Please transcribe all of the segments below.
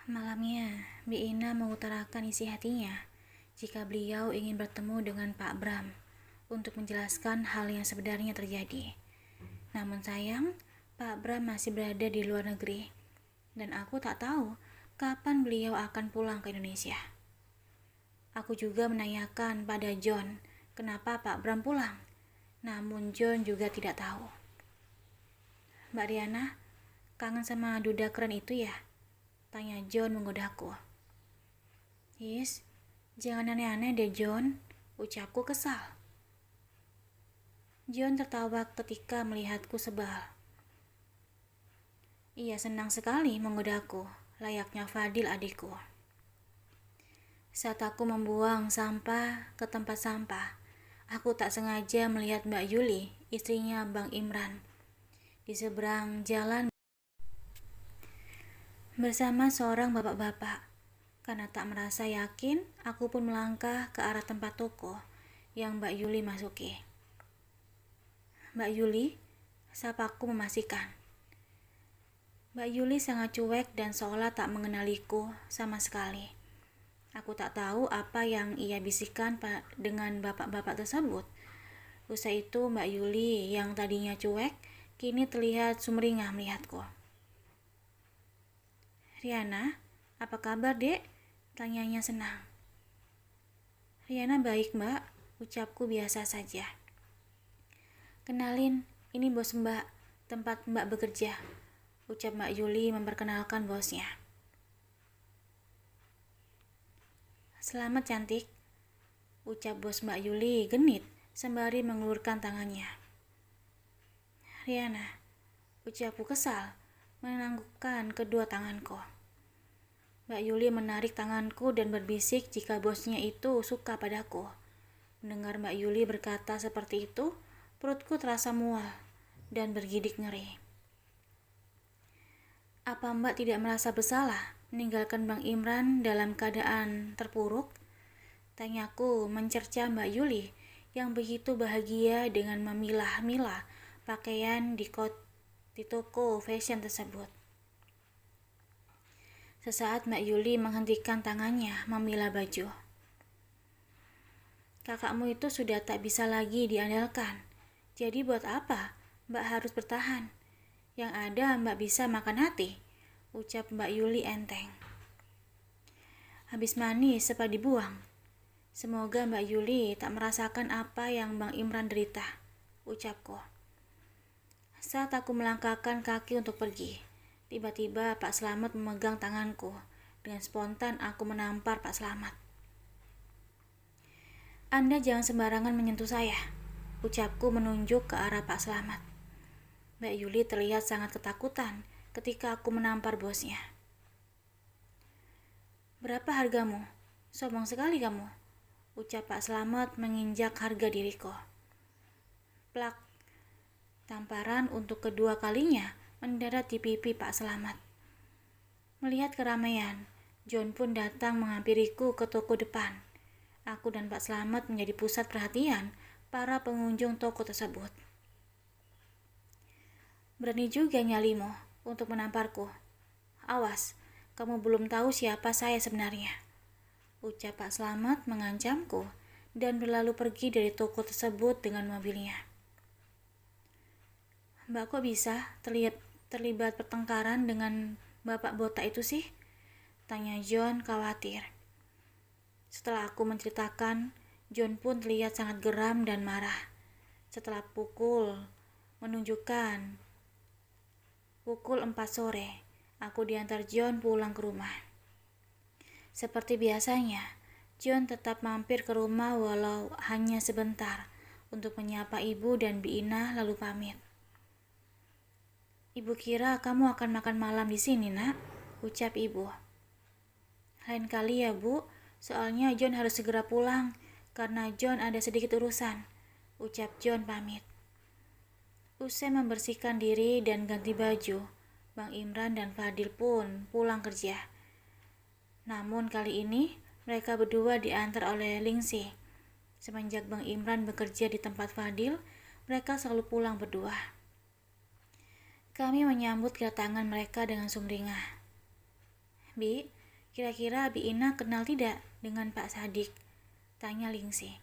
Malamnya, Bi Ina mengutarakan isi hatinya jika beliau ingin bertemu dengan Pak Bram untuk menjelaskan hal yang sebenarnya terjadi. Namun sayang, Pak Bram masih berada di luar negeri, dan aku tak tahu kapan beliau akan pulang ke Indonesia. Aku juga menanyakan pada John kenapa Pak Bram pulang, namun John juga tidak tahu. Mbak Riana, kangen sama duda keren itu ya? Tanya John menggodaku. Yes, jangan aneh-aneh deh John, ucapku kesal. John tertawa ketika melihatku sebal. Ia senang sekali menggodaku, layaknya Fadil adikku. Saat aku membuang sampah ke tempat sampah, aku tak sengaja melihat Mbak Yuli, istrinya Bang Imran, di seberang jalan bersama seorang bapak-bapak. Karena tak merasa yakin, aku pun melangkah ke arah tempat toko yang Mbak Yuli masuki. Mbak Yuli, sapaku memastikan. Mbak Yuli sangat cuek dan seolah tak mengenaliku sama sekali. Aku tak tahu apa yang ia bisikan dengan bapak-bapak tersebut. Usai itu Mbak Yuli yang tadinya cuek, kini terlihat sumringah melihatku. Riana, apa kabar dek? Tanyanya senang. Riana baik mbak, ucapku biasa saja. Kenalin, ini bos mbak, tempat mbak bekerja, ucap Mbak Yuli memperkenalkan bosnya. Selamat cantik, ucap bos Mbak Yuli genit sembari mengulurkan tangannya. Riana, ucapku kesal menanggukkan kedua tanganku. Mbak Yuli menarik tanganku dan berbisik jika bosnya itu suka padaku. Mendengar Mbak Yuli berkata seperti itu, perutku terasa mual dan bergidik ngeri. Apa Mbak tidak merasa bersalah meninggalkan Bang Imran dalam keadaan terpuruk? Tanyaku mencerca Mbak Yuli yang begitu bahagia dengan memilah-milah pakaian di toko fashion tersebut. Sesaat Mbak Yuli menghentikan tangannya memilah baju. Kakakmu itu sudah tak bisa lagi diandalkan. Jadi buat apa Mbak harus bertahan? Yang ada Mbak bisa makan hati, ucap Mbak Yuli enteng. Habis manis sepa dibuang. Semoga Mbak Yuli tak merasakan apa yang Bang Imran derita, ucapku. Saat aku melangkahkan kaki untuk pergi, tiba-tiba Pak Slamet memegang tanganku. Dengan spontan aku menampar Pak Slamet. Anda jangan sembarangan menyentuh saya, ucapku menunjuk ke arah Pak Slamet. Mbak Yuli terlihat sangat ketakutan ketika aku menampar bosnya. Berapa hargamu? Sombong sekali kamu, ucap Pak Slamet menginjak harga diriku. Plak. Tamparan untuk kedua kalinya mendarat di pipi Pak Slamet. Melihat keramaian, John pun datang menghampiriku ke toko depan. Aku dan Pak Slamet menjadi pusat perhatian para pengunjung toko tersebut. Berani juga nyalimu untuk menamparku. Awas, kamu belum tahu siapa saya sebenarnya, ucap Pak Slamet mengancamku dan berlalu pergi dari toko tersebut dengan mobilnya. Mbak kok bisa terlibat pertengkaran dengan bapak botak itu sih? Tanya John khawatir. Setelah aku menceritakan, John pun terlihat sangat geram dan marah. Setelah menunjukkan pukul 4 sore, aku diantar John pulang ke rumah. Seperti biasanya, John tetap mampir ke rumah walau hanya sebentar untuk menyapa ibu dan Bi Ina lalu pamit. Ibu kira kamu akan makan malam di sini, nak, ucap ibu. Lain kali ya, Bu, soalnya John harus segera pulang karena John ada sedikit urusan, ucap John pamit. Usai membersihkan diri dan ganti baju, Bang Imran dan Fadil pun pulang kerja. Namun kali ini mereka berdua diantar oleh Lingsi. Semenjak Bang Imran bekerja di tempat Fadil, mereka selalu pulang berdua. Kami menyambut kedatangan mereka dengan sumringah. Bi, kira-kira Bi Ina kenal tidak dengan Pak Sadik? Tanya Lingsi.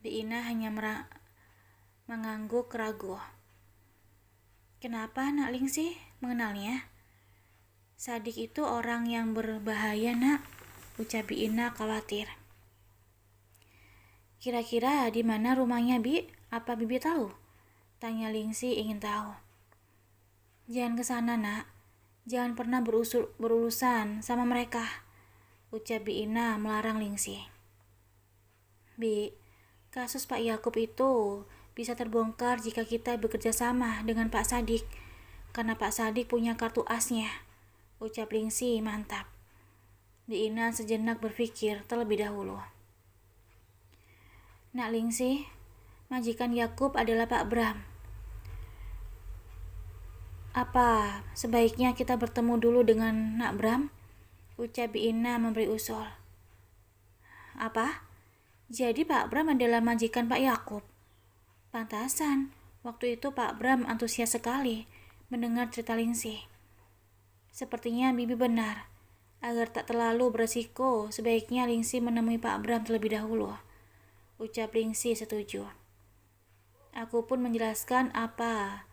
Bi Ina hanya mengangguk ragu. Kenapa nak Lingsi mengenalnya? Sadik itu orang yang berbahaya nak, ucap Bi Ina khawatir. Kira-kira di mana rumahnya Bi? Apa Bibi tahu? Tanya Lingsi ingin tahu. Jangan ke sana nak, jangan pernah berurusan sama mereka, ucap Bi Ina melarang Lingsi. Bi, kasus Pak Yakub itu bisa terbongkar jika kita bekerja sama dengan Pak Sadik, karena Pak Sadik punya kartu asnya, ucap Lingsi mantap. Bi Ina sejenak berpikir terlebih dahulu. Nak Lingsi, majikan Yakub adalah Pak Bram. Apa sebaiknya kita bertemu dulu dengan Nak Bram? Ucap Bi Ina memberi usul. Apa? Jadi Pak Bram adalah majikan Pak Yakub? Pantasan, waktu itu Pak Bram antusias sekali mendengar cerita Lingsi. Sepertinya Bibi benar. Agar tak terlalu beresiko, sebaiknya Lingsi menemui Pak Bram terlebih dahulu. Ucap Lingsi setuju. Aku pun menjelaskan apa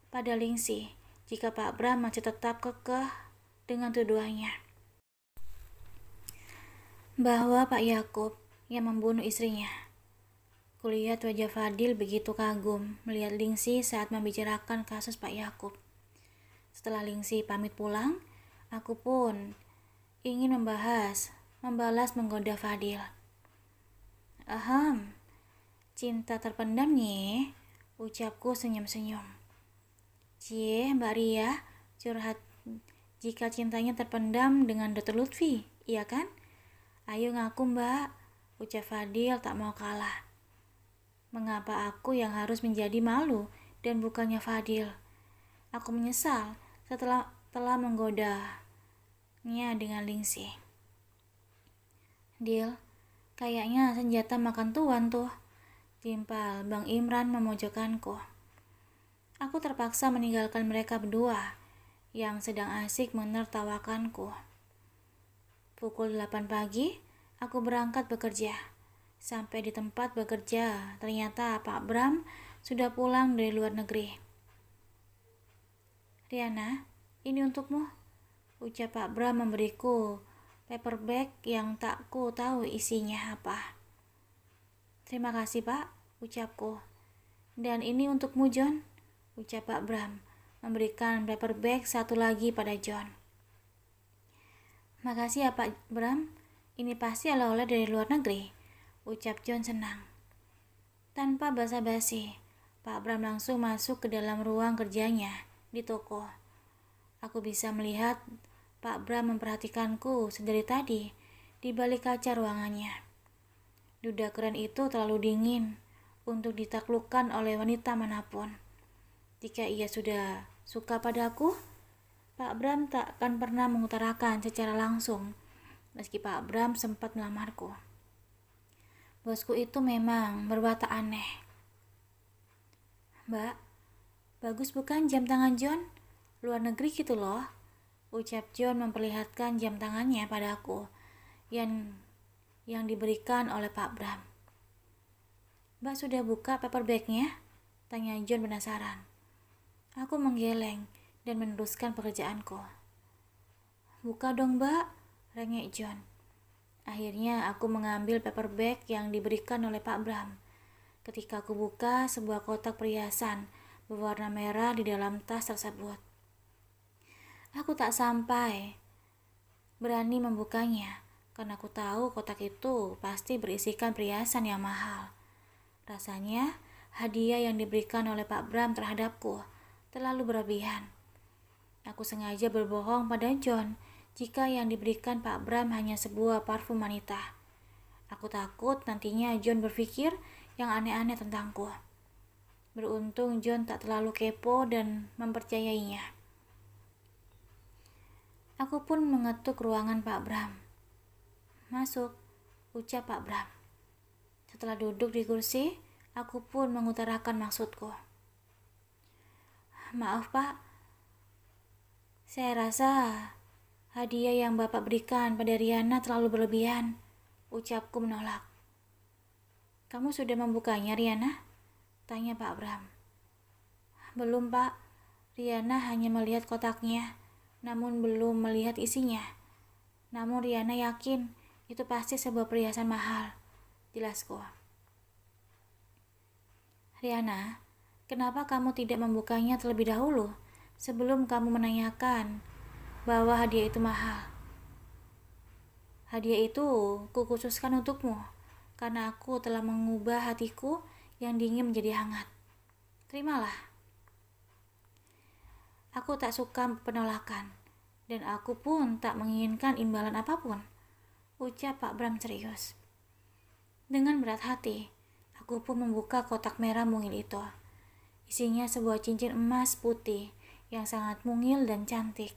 pada Lingsi jika Pak Bram masih tetap kekeh dengan tuduhannya bahwa Pak Yakub yang membunuh istrinya. Kulihat wajah Fadil begitu kagum melihat Lingsi saat membicarakan kasus Pak Yakub. Setelah Lingsi pamit pulang, aku pun ingin membalas menggoda Fadil. Cinta terpendam nih, ucapku senyum-senyum. Cie, Mbak Ria, curhat jika cintanya terpendam dengan Dr. Lutfi, iya kan? Ayo ngaku Mbak, ucap Fadil tak mau kalah. Mengapa aku yang harus menjadi malu dan bukannya Fadil? Aku menyesal telah menggodanya dengan Lingsi. Dil, kayaknya senjata makan tuan tuh, timpal Bang Imran memojokkanku. Aku terpaksa meninggalkan mereka berdua yang sedang asik menertawakanku. Pukul 8 pagi, aku berangkat bekerja. Sampai di tempat bekerja, ternyata Pak Bram sudah pulang dari luar negeri. Riana, ini untukmu, ucap Pak Bram memberiku paper bag yang tak ku tahu isinya apa. Terima kasih Pak, ucapku. Dan ini untukmu John, ucap Pak Bram, memberikan paper bag satu lagi pada John. Makasih ya Pak Bram, ini pasti oleh-oleh dari luar negeri, ucap John senang. Tanpa basa-basi, Pak Bram langsung masuk ke dalam ruang kerjanya di toko. Aku bisa melihat Pak Bram memperhatikanku sedari tadi di balik kaca ruangannya. Duda keren itu terlalu dingin untuk ditaklukkan oleh wanita manapun. Jika ia sudah suka padaku, Pak Bram tak akan pernah mengutarakan secara langsung, meski Pak Bram sempat melamarku. Bosku itu memang berwatak aneh. Mbak, bagus bukan jam tangan John? Luar negeri gitu loh, ucap John memperlihatkan jam tangannya padaku yang diberikan oleh Pak Bram. Mbak sudah buka paper bag-nya? Tanya John penasaran. Aku menggeleng dan meneruskan pekerjaanku. Buka dong Mbak, rengek John. Akhirnya aku mengambil paper bag yang diberikan oleh Pak Bram. Ketika aku buka, sebuah kotak perhiasan berwarna merah di dalam tas tersebut. Aku tak sampai berani membukanya, karena aku tahu kotak itu pasti berisikan perhiasan yang mahal. Rasanya, hadiah yang diberikan oleh Pak Bram terhadapku terlalu berlebihan. Aku sengaja berbohong pada John jika yang diberikan Pak Bram hanya sebuah parfum wanita. Aku takut nantinya John berpikir yang aneh-aneh tentangku. Beruntung John tak terlalu kepo dan mempercayainya. Aku pun mengetuk ruangan Pak Bram. "Masuk," ucap Pak Bram. Setelah duduk di kursi, aku pun mengutarakan maksudku. "Maaf Pak, saya rasa hadiah yang Bapak berikan pada Riana terlalu berlebihan," ucapku menolak. "Kamu sudah membukanya, Riana?" tanya Pak Bram. "Belum Pak, Riana hanya melihat kotaknya, namun belum melihat isinya. Namun Riana yakin itu pasti sebuah perhiasan mahal," jelasku. "Riana, kenapa kamu tidak membukanya terlebih dahulu sebelum kamu menanyakan bahwa hadiah itu mahal? Hadiah itu kukhususkan untukmu, karena aku telah mengubah hatiku yang dingin menjadi hangat. Terimalah." Aku tak suka penolakan, dan aku pun tak menginginkan imbalan apapun, ucap Pak Bram serius. Dengan berat hati, aku pun membuka kotak merah mungil itu. Isinya sebuah cincin emas putih yang sangat mungil dan cantik.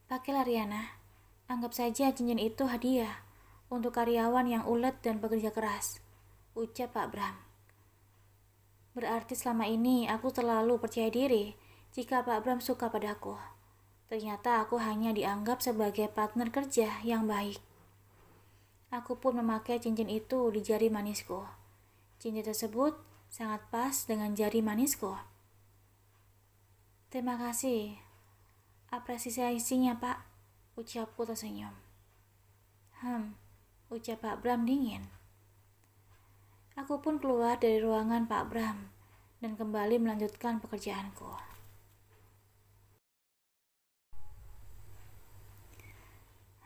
"Pakailah Riana, anggap saja cincin itu hadiah untuk karyawan yang ulet dan bekerja keras," ucap Pak Bram. Berarti selama ini aku terlalu percaya diri jika Pak Bram suka padaku. Ternyata aku hanya dianggap sebagai partner kerja yang baik. Aku pun memakai cincin itu di jari manisku. Cincin tersebut sangat pas dengan jari manisku. "Terima kasih apresiasinya Pak," ucapku tersenyum. Ucap Pak Bram dingin. Aku pun keluar dari ruangan Pak Bram dan kembali melanjutkan pekerjaanku.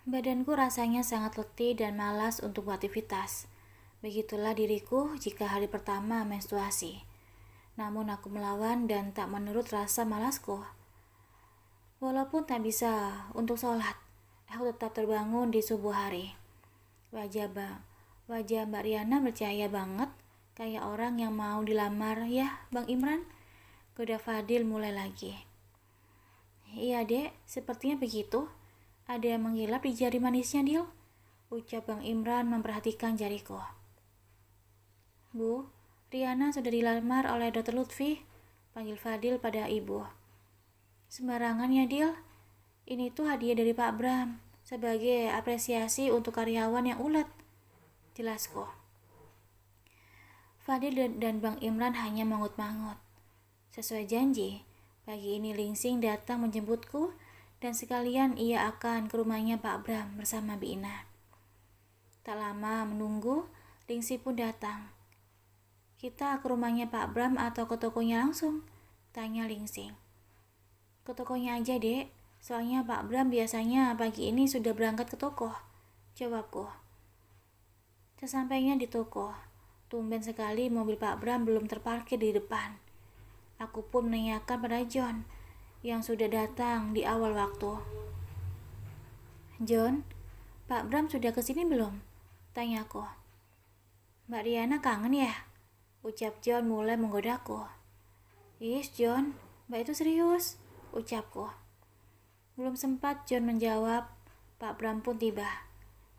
Badanku rasanya sangat letih dan malas untuk beraktivitas. Begitulah diriku jika hari pertama menstruasi. Namun aku melawan dan tak menurut rasa malasku. Walaupun tak bisa untuk sholat, aku tetap terbangun di subuh hari. Wajah Mbak Riana bercahaya banget, kayak orang yang mau dilamar ya, Bang Imran. Goda Fadil mulai lagi. "Iya dek, sepertinya begitu. Ada yang mengkilap di jari manisnya, Dil," ucap Bang Imran memperhatikan jariku. "Bu, Riana sudah dilamar oleh Dr. Lutfi," panggil Fadil pada ibu. "Sembarangan ya, Dil. Ini tuh hadiah dari Pak Bram sebagai apresiasi untuk karyawan yang ulet," jelasku. Fadil dan Bang Imran hanya mangut-mangut. Sesuai janji, pagi ini Lingsing datang menjemputku dan sekalian ia akan ke rumahnya Pak Bram bersama Bi Ina. Tak lama menunggu, Lingsing pun datang. "Kita ke rumahnya Pak Bram atau ke tokonya langsung?" tanya Lingsing. "Ke tokonya aja dek, soalnya Pak Bram biasanya pagi ini sudah berangkat ke toko," jawabku. Sesampainya di toko, tumben sekali mobil Pak Bram belum terparkir di depan. Aku pun menanyakan pada John yang sudah datang di awal waktu. "John, Pak Bram sudah kesini belum?" tanyaku. "Mbak Riana kangen ya?" ucap John mulai menggodaku. "Is John, Mbak itu serius," ucapku. Belum sempat John menjawab, Pak Bram pun tiba.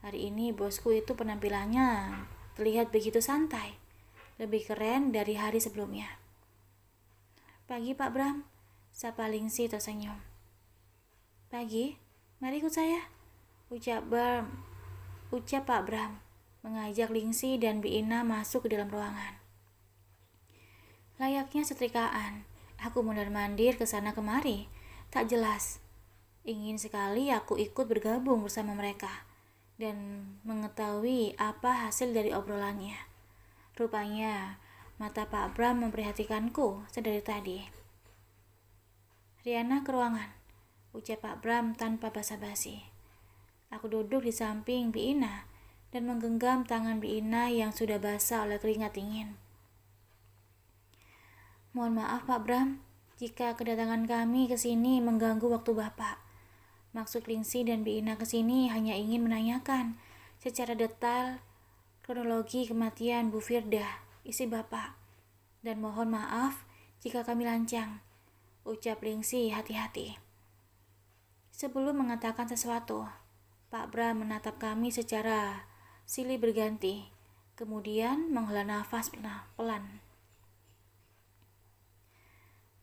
Hari ini bosku itu penampilannya terlihat begitu santai, lebih keren dari hari sebelumnya. "Pagi Pak Bram," sapa Lingsi tersenyum. "Pagi, mari ikut saya," ucap Pak Bram, mengajak Lingsi dan Bi Ina masuk ke dalam ruangan. Layaknya setrikaan, aku mondar-mandir ke sana kemari, tak jelas. Ingin sekali aku ikut bergabung bersama mereka dan mengetahui apa hasil dari obrolannya. Rupanya mata Pak Bram memperhatikanku sedari tadi. "Riana ke ruangan," ucap Pak Bram tanpa basa-basi. Aku duduk di samping Bi Ina dan menggenggam tangan Bi Ina yang sudah basah oleh keringat dingin. "Mohon maaf Pak Bram, jika kedatangan kami ke sini mengganggu waktu Bapak. Maksud Lingsi dan Bi Ina ke sini hanya ingin menanyakan secara detail kronologi kematian Bu Firda, istri Bapak. Dan mohon maaf jika kami lancang, ucap Lingsi hati-hati. Sebelum mengatakan sesuatu, Pak Bram menatap kami secara silih berganti, kemudian menghela nafas pelan.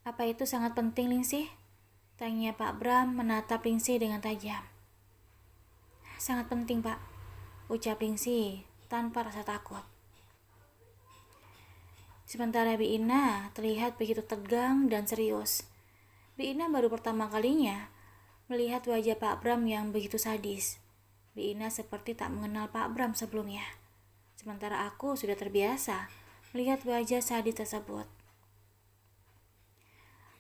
Apa itu sangat penting, Lingsi? Tanya Pak Bram menatap Lingsi dengan tajam. Sangat penting, Pak, ucap Lingsi tanpa rasa takut. Sementara Bi Ina terlihat begitu tegang dan serius. Bi Ina baru pertama kalinya melihat wajah Pak Bram yang begitu sadis. Bi Ina seperti tak mengenal Pak Bram sebelumnya. Sementara aku sudah terbiasa melihat wajah sadis tersebut.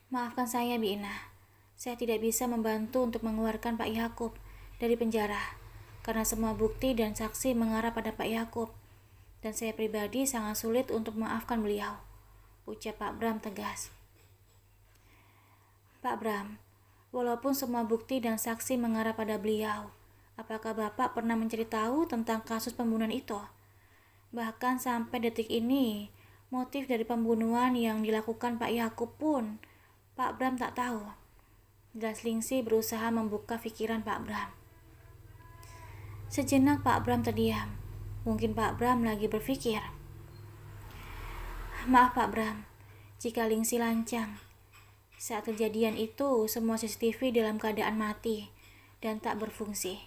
Maafkan saya, Bi Ina. Saya tidak bisa membantu untuk mengeluarkan Pak Yakub dari penjara karena semua bukti dan saksi mengarah pada Pak Yakub. Dan saya pribadi sangat sulit untuk memaafkan beliau, ucap Pak Bram tegas. Pak Bram, walaupun semua bukti dan saksi mengarah pada beliau, apakah Bapak pernah mencari tahu tentang kasus pembunuhan itu? Bahkan sampai detik ini, motif dari pembunuhan yang dilakukan Pak Yakub pun Pak Bram tak tahu. Jelas Lingsi berusaha membuka pikiran Pak Bram. Sejenak Pak Bram terdiam. Mungkin Pak Bram lagi berpikir. Maaf Pak Bram, jika Lingsi lancang. Saat kejadian itu, semua CCTV dalam keadaan mati dan tak berfungsi.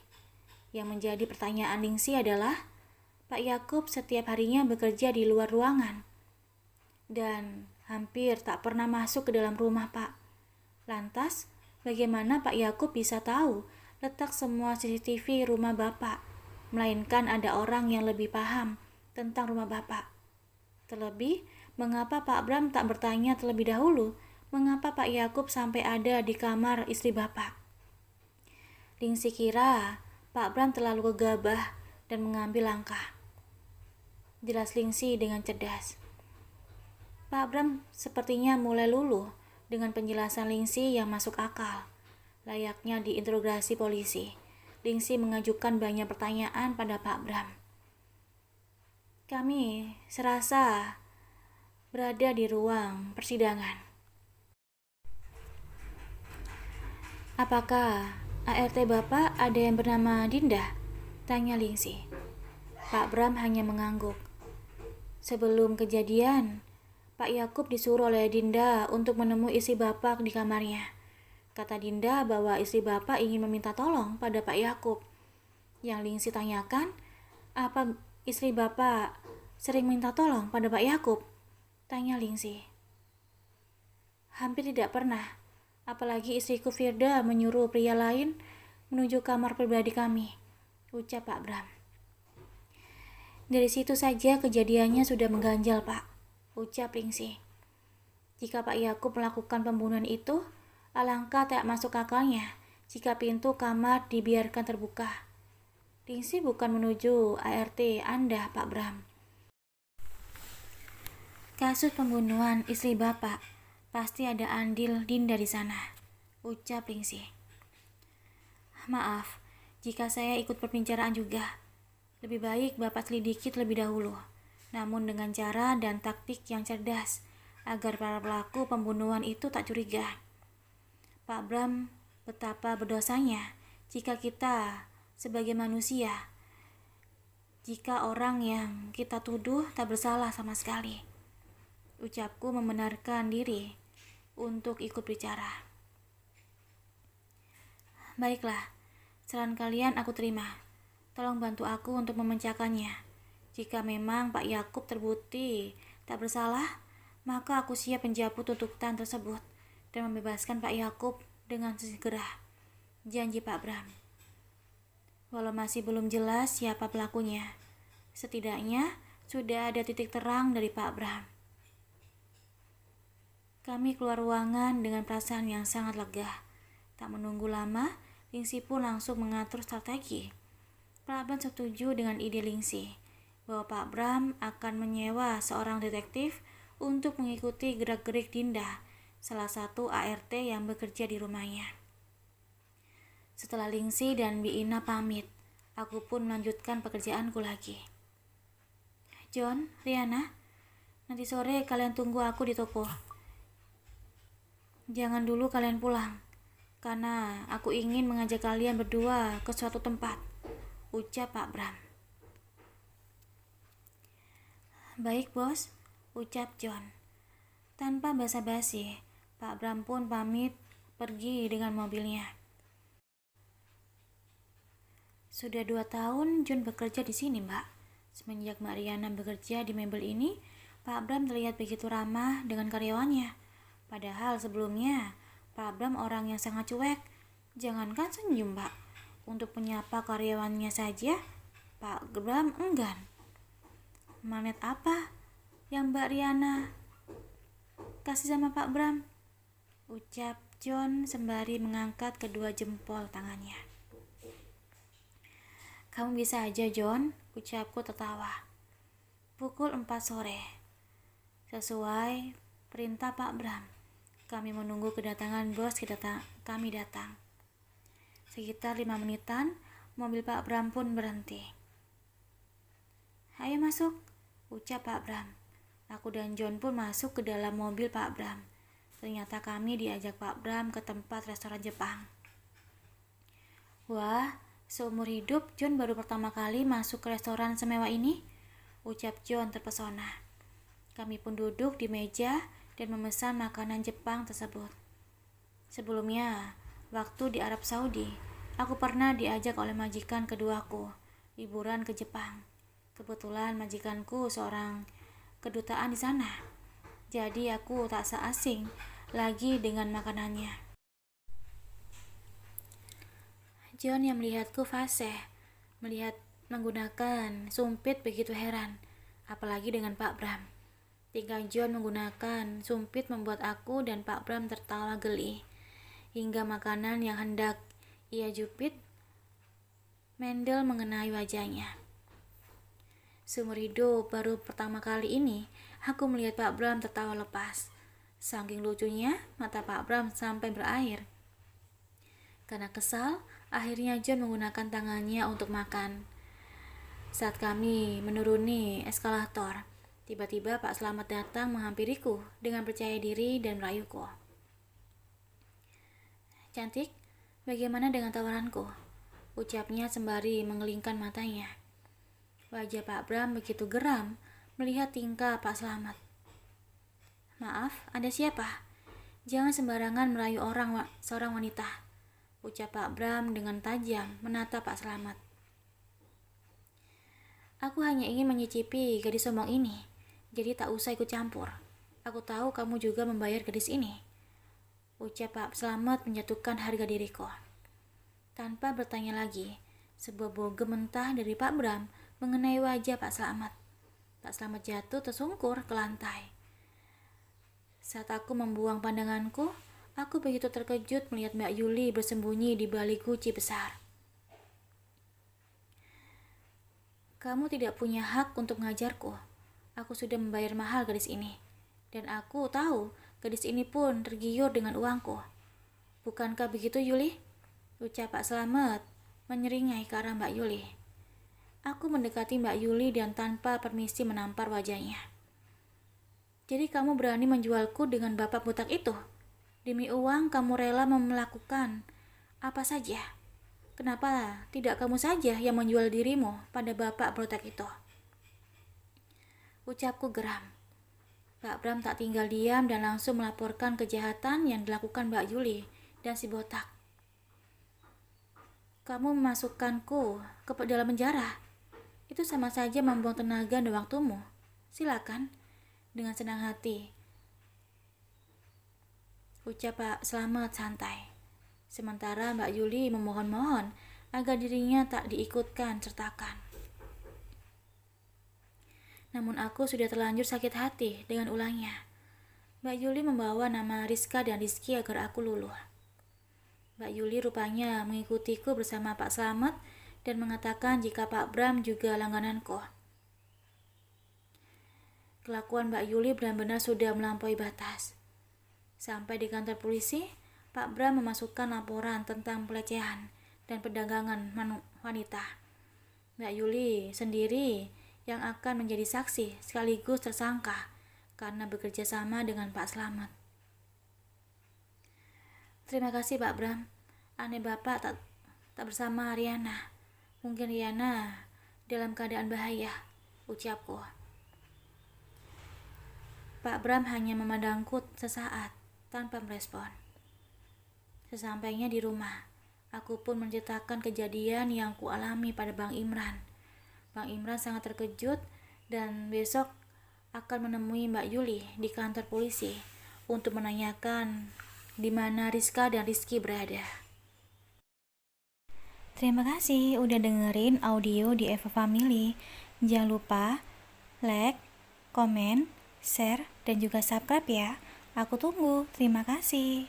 Yang menjadi pertanyaan Lingsi adalah, Pak Yakub setiap harinya bekerja di luar ruangan dan hampir tak pernah masuk ke dalam rumah, Pak. Lantas, bagaimana Pak Yakub bisa tahu letak semua CCTV rumah Bapak? Melainkan ada orang yang lebih paham tentang rumah Bapak. Terlebih, mengapa Pak Bram tak bertanya terlebih dahulu mengapa Pak Yakub sampai ada di kamar istri Bapak? Lingsi kira Pak Bram terlalu gegabah dan mengambil langkah. Jelas Lingsi dengan cerdas. Pak Bram sepertinya mulai luluh dengan penjelasan Lingsi yang masuk akal. Layaknya diinterogasi polisi, Lingsi mengajukan banyak pertanyaan pada Pak Bram. Kami serasa berada di ruang persidangan. Apakah ART Bapak ada yang bernama Dinda? Tanya Lingsi. Pak Bram hanya mengangguk. Sebelum kejadian, Pak Yakub disuruh oleh Dinda untuk menemui istri Bapak di kamarnya. Kata Dinda bahwa istri Bapak ingin meminta tolong pada Pak Yakub. Yang Lingsi tanyakan, apa istri Bapak sering minta tolong pada Pak Yakub? Tanya Lingsi. Hampir tidak pernah, apalagi istriku Firda menyuruh pria lain menuju kamar pribadi kami, ucap Pak Bram. Dari situ saja kejadiannya sudah mengganjal, Pak, ucap Lingsi. Jika Pak Yakub melakukan pembunuhan itu, alangkah tak masuk akalnya jika pintu kamar dibiarkan terbuka. Lingsi bukan menuju ART Anda, Pak Bram. Kasus pembunuhan istri Bapak, pasti ada andil Dinda di sana, ucap Lingsi. Maaf, jika saya ikut perbincangan juga. Lebih baik Bapak selidiki terlebih dahulu, namun dengan cara dan taktik yang cerdas, agar para pelaku pembunuhan itu tak curiga. Pak Bram, betapa berdosanya jika kita sebagai manusia, jika orang yang kita tuduh tak bersalah sama sekali. Ucapku membenarkan diri untuk ikut bicara. Baiklah, saran kalian aku terima. Tolong bantu aku untuk memecahkannya. Jika memang Pak Yakub terbukti tak bersalah, maka aku siap mencabut tuntutan tersebut dan membebaskan Pak Yakub dengan segera. Janji Pak Bram. Walau masih belum jelas siapa pelakunya, setidaknya sudah ada titik terang dari Pak Bram. Kami keluar ruangan dengan perasaan yang sangat lega. Tak menunggu lama, Lingsi pun langsung mengatur strategi. Pak Bram setuju dengan ide Lingsi bahwa Pak Bram akan menyewa seorang detektif untuk mengikuti gerak-gerik Dinda, salah satu ART yang bekerja di rumahnya. Setelah Lingsi dan Bi Ina pamit, aku pun melanjutkan pekerjaanku lagi. John, Riana, nanti sore kalian tunggu aku di toko. Jangan dulu kalian pulang, karena aku ingin mengajak kalian berdua ke suatu tempat, ucap Pak Bram. Baik bos, ucap John. Tanpa basa-basi, Pak Bram pun pamit pergi dengan mobilnya. Sudah 2 tahun John bekerja di sini, Mbak. Semenjak Mbak Riana bekerja di mebel ini, Pak Bram terlihat begitu ramah dengan karyawannya. Padahal sebelumnya, Pak Bram orang yang sangat cuek. Jangankan senyum, Mbak. Untuk menyapa karyawannya saja, Pak Bram enggan. Magnet apa yang Mbak Riana kasih sama Pak Bram? Ucap John sembari mengangkat kedua jempol tangannya. Kamu bisa aja, John, ucapku tertawa. Pukul 4 sore. Sesuai perintah Pak Bram, kami menunggu kedatangan bos kami datang. Sekitar 5 menitan, mobil Pak Bram pun berhenti. Ayo masuk, ucap Pak Bram. Aku dan John pun masuk ke dalam mobil Pak Bram. Ternyata kami diajak Pak Bram ke tempat restoran Jepang. Wah, seumur hidup John baru pertama kali masuk ke restoran semewah ini, ucap John terpesona. Kami pun duduk di meja dan memesan makanan Jepang tersebut. Sebelumnya, waktu di Arab Saudi, aku pernah diajak oleh majikan keduaku liburan ke Jepang. Kebetulan majikanku seorang kedutaan di sana, jadi aku tak seasing lagi dengan makanannya. John yang melihatku fasih, melihat menggunakan sumpit begitu heran, apalagi dengan Pak Bram. Tingkah John menggunakan sumpit membuat aku dan Pak Bram tertawa geli, hingga makanan yang hendak ia jupit mendel mengenai wajahnya. Seumur hidup baru pertama kali ini aku melihat Pak Bram tertawa lepas. Saking lucunya, mata Pak Bram sampai berair. Karena kesal, akhirnya John menggunakan tangannya untuk makan. Saat kami menuruni eskalator, tiba-tiba Pak Slamet datang menghampiriku dengan percaya diri dan merayuku. Cantik, bagaimana dengan tawaranku? Ucapnya sembari mengelingkan matanya. Wajah Pak Bram begitu geram melihat tingkah Pak Slamet. Maaf, Anda siapa? Jangan sembarangan merayu seorang wanita, ucap Pak Bram dengan tajam menatap Pak Slamet. Aku hanya ingin menyicipi gadis sombong ini, jadi tak usah ikut campur. Aku tahu kamu juga membayar gadis ini, ucap Pak Slamet menjatuhkan harga diriku. Tanpa bertanya lagi, sebuah bau mentah dari Pak Bram mengenai wajah Pak Slamet. Pak Slamet jatuh tersungkur ke lantai. Saat aku membuang pandanganku, aku begitu terkejut melihat Mbak Yuli bersembunyi di balik guci besar. Kamu tidak punya hak untuk mengajarku. Aku sudah membayar mahal gadis ini. Dan aku tahu gadis ini pun tergiur dengan uangku. Bukankah begitu, Yuli? Ucap Pak Slamet menyeringai ke arah Mbak Yuli. Aku mendekati Mbak Yuli dan tanpa permisi menampar wajahnya. Jadi kamu berani menjualku dengan bapak butak itu? Demi uang kamu rela melakukan apa saja. Kenapa tidak kamu saja yang menjual dirimu pada bapak butak itu? Ucapku geram. Pak Bram tak tinggal diam dan langsung melaporkan kejahatan yang dilakukan Mbak Yuli dan si botak. Kamu memasukkanku ke dalam penjara. Itu sama saja membuang tenaga dan waktumu. Silakan, dengan senang hati, ucap Pak Slamet santai. Sementara Mbak Yuli memohon-mohon agar dirinya tak diikutkan sertakan. Namun aku sudah terlanjur sakit hati dengan ulangnya. Mbak Yuli membawa nama Rizka dan Rizky agar aku luluh. Mbak Yuli rupanya mengikutiku bersama Pak Slamet dan mengatakan jika Pak Bram juga langgananku. Kelakuan Mbak Yuli benar-benar sudah melampaui batas. Sampai di kantor polisi, Pak Bram memasukkan laporan tentang pelecehan dan perdagangan wanita. Mbak Yuli sendiri yang akan menjadi saksi sekaligus tersangka karena bekerja sama dengan Pak Slamet. Terima kasih Pak Bram. Aneh Bapak tak bersama Riana. Mungkin Riana dalam keadaan bahaya, ucapku. Pak Bram hanya memandangku sesaat tanpa merespon. Sesampainya di rumah, aku pun menceritakan kejadian yang kualami pada Bang Imran. Bang Imran sangat terkejut dan besok akan menemui Mbak Yuli di kantor polisi untuk menanyakan di mana Rizka dan Rizky berada. Terima kasih udah dengerin audio di Eva Family. Jangan lupa like, komen, share, dan juga subscribe ya. Aku tunggu. Terima kasih.